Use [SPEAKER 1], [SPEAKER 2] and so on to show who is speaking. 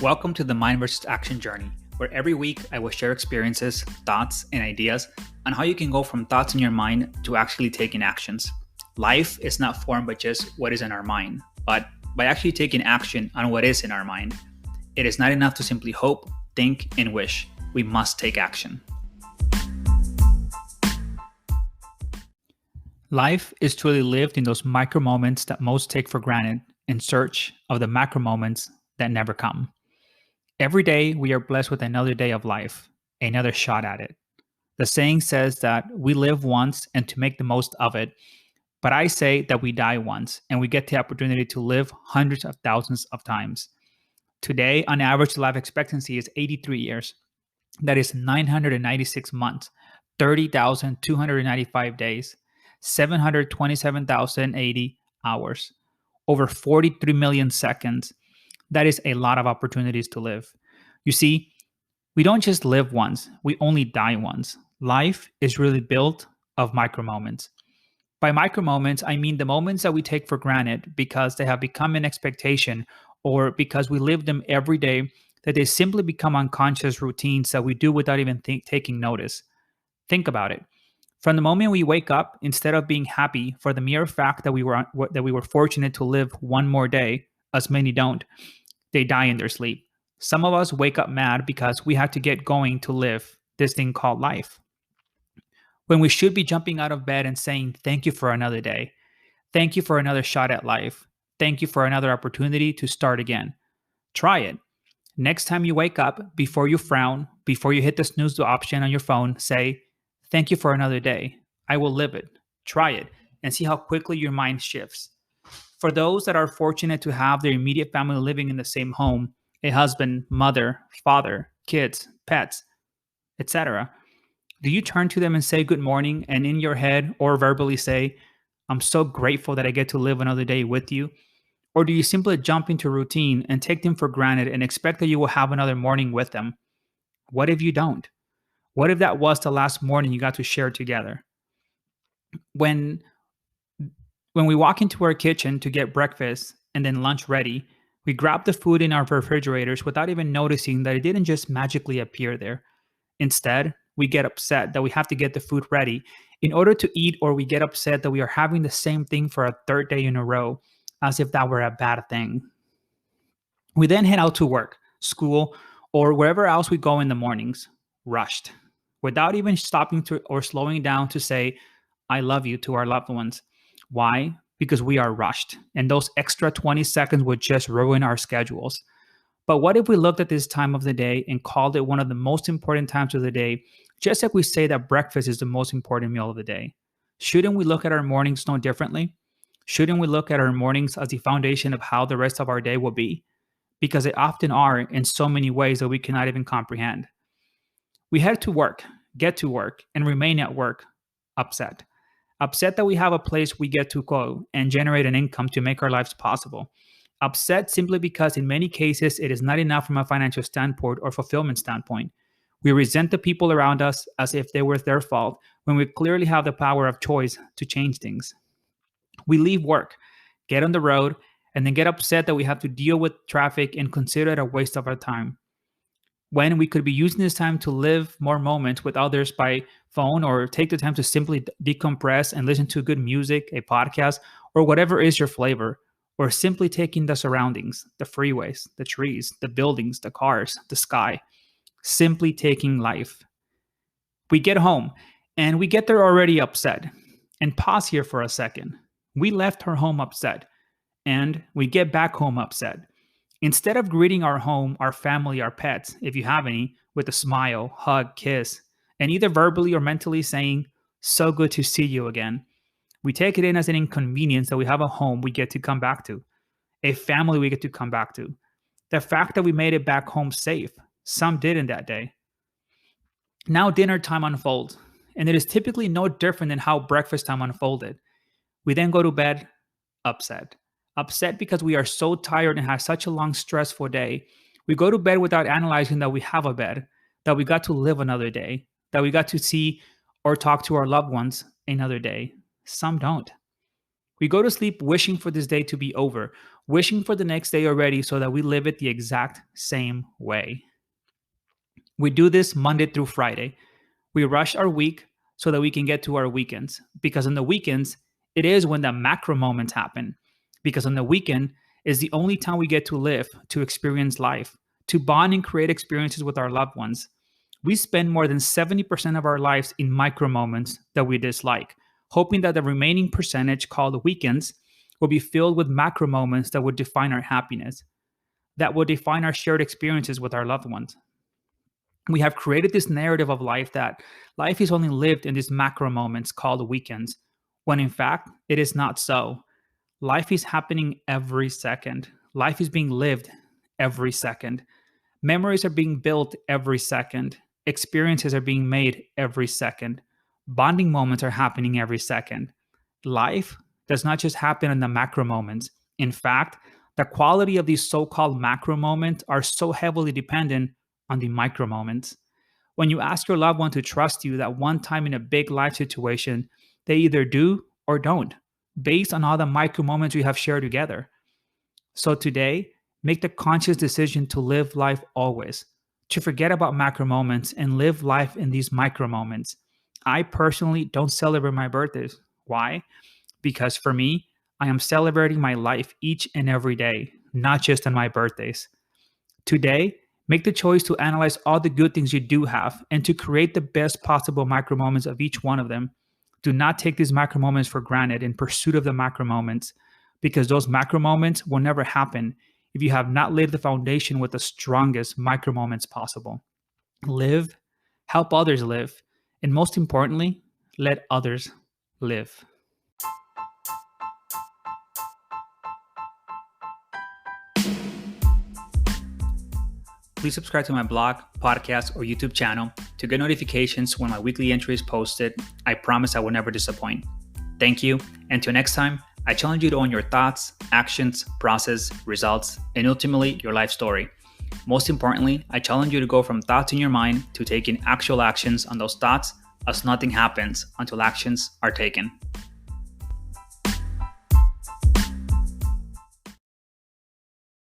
[SPEAKER 1] Welcome to the Mind vs. Action journey, where every week I will share experiences, thoughts, and ideas on how you can go from thoughts in your mind to actually taking actions. Life is not formed by just what is in our mind, but by actually taking action on what is in our mind. It is not enough to simply hope, think, and wish. We must take action. Life is truly lived in those micro moments that most take for granted in search of the macro moments that never come. Every day, we are blessed with another day of life, another shot at it. The saying says that we live once and to make the most of it, but I say that we die once and we get the opportunity to live hundreds of thousands of times. Today, on average, life expectancy is 83 years. That is 996 months, 30,295 days, 727,080 hours, over 43 million seconds. That is a lot of opportunities to live. You see, we don't just live once, we only die once. Life is really built of micro moments. By micro moments, I mean the moments that we take for granted because they have become an expectation or because we live them every day, that they simply become unconscious routines that we do without even taking notice. Think about it. From the moment we wake up, instead of being happy for the mere fact that we were fortunate to live one more day, as many don't, they die in their sleep. Some of us wake up mad because we had to get going to live this thing called life. When we should be jumping out of bed and saying, "Thank you for another day. Thank you for another shot at life. Thank you for another opportunity to start again." Try it. Next time you wake up, before you frown, before you hit the snooze option on your phone, say, "Thank you for another day. I will live it." Try it and see how quickly your mind shifts. For those that are fortunate to have their immediate family living in the same home, a husband, mother, father, kids, pets, etc., do you turn to them and say good morning and in your head or verbally say, "I'm so grateful that I get to live another day with you"? Or do you simply jump into routine and take them for granted and expect that you will have another morning with them? What if you don't? What if that was the last morning you got to share together? When when we walk into our kitchen to get breakfast and then lunch ready, we grab the food in our refrigerators without even noticing that it didn't just magically appear there. Instead, we get upset that we have to get the food ready in order to eat, or we get upset that we are having the same thing for a third day in a row, as if that were a bad thing. We then head out to work, school, or wherever else we go in the mornings, rushed, without even stopping to or slowing down to say, "I love you" to our loved ones. Why? Because we are rushed, and those extra 20 seconds would just ruin our schedules. But what if we looked at this time of the day and called it one of the most important times of the day, just like we say that breakfast is the most important meal of the day? Shouldn't we look at our mornings no differently? Shouldn't we look at our mornings as the foundation of how the rest of our day will be? Because they often are in so many ways that we cannot even comprehend. We head to work, get to work, and remain at work upset. Upset that we have a place we get to go and generate an income to make our lives possible. Upset simply because in many cases it is not enough from a financial standpoint or fulfillment standpoint. We resent the people around us as if they were their fault when we clearly have the power of choice to change things. We leave work, get on the road, and then get upset that we have to deal with traffic and consider it a waste of our time, when we could be using this time to live more moments with others by phone, or take the time to simply decompress and listen to good music, a podcast, or whatever is your flavor, or simply taking the surroundings, the freeways, the trees, the buildings, the cars, the sky, simply taking life. We get home and we get there already upset. And pause here for a second. We left our home upset and we get back home upset. Instead of greeting our home, our family, our pets, if you have any, with a smile, hug, kiss, and either verbally or mentally saying, "So good to see you again," we take it in as an inconvenience that we have a home we get to come back to, a family we get to come back to. The fact that we made it back home safe, some didn't that day. Now dinner time unfolds, and it is typically no different than how breakfast time unfolded. We then go to bed upset. Upset because we are so tired and have such a long, stressful day. We go to bed without analyzing that we have a bed, that we got to live another day, that we got to see or talk to our loved ones another day. Some don't. We go to sleep wishing for this day to be over, wishing for the next day already so that we live it the exact same way. We do this Monday through Friday. We rush our week so that we can get to our weekends, because on the weekends, it is when the macro moments happen. Because on the weekend is the only time we get to live, to experience life, to bond and create experiences with our loved ones. We spend more than 70% of our lives in micro moments that we dislike, hoping that the remaining percentage, called the weekends, will be filled with macro moments that would define our happiness, that will define our shared experiences with our loved ones. We have created this narrative of life that life is only lived in these macro moments called weekends, when in fact, it is not so. Life is happening every second. Life is being lived every second. Memories are being built every second. Experiences are being made every second. Bonding moments are happening every second. Life does not just happen in the macro moments. In fact, the quality of these so called macro moments are so heavily dependent on the micro moments. When you ask your loved one to trust you that one time in a big life situation, they either do or don't, based on all the micro moments you have shared together. So today, make the conscious decision to live life always, to forget about macro moments and live life in these micro moments. I personally don't celebrate my birthdays. Why? Because for me, I am celebrating my life each and every day, not just on my birthdays. Today, make the choice to analyze all the good things you do have and to create the best possible micro moments of each one of them. Do not take these macro moments for granted in pursuit of the macro moments, because those macro moments will never happen if you have not laid the foundation with the strongest micro moments possible. Live, help others live, and most importantly, let others live. Please subscribe to my blog, podcast, or YouTube channel to get notifications when my weekly entry is posted. I promise I will never disappoint. Thank you, and until next time, I challenge you to own your thoughts, actions, process, results, and ultimately your life story. Most importantly, I challenge you to go from thoughts in your mind to taking actual actions on those thoughts, as nothing happens until actions are taken.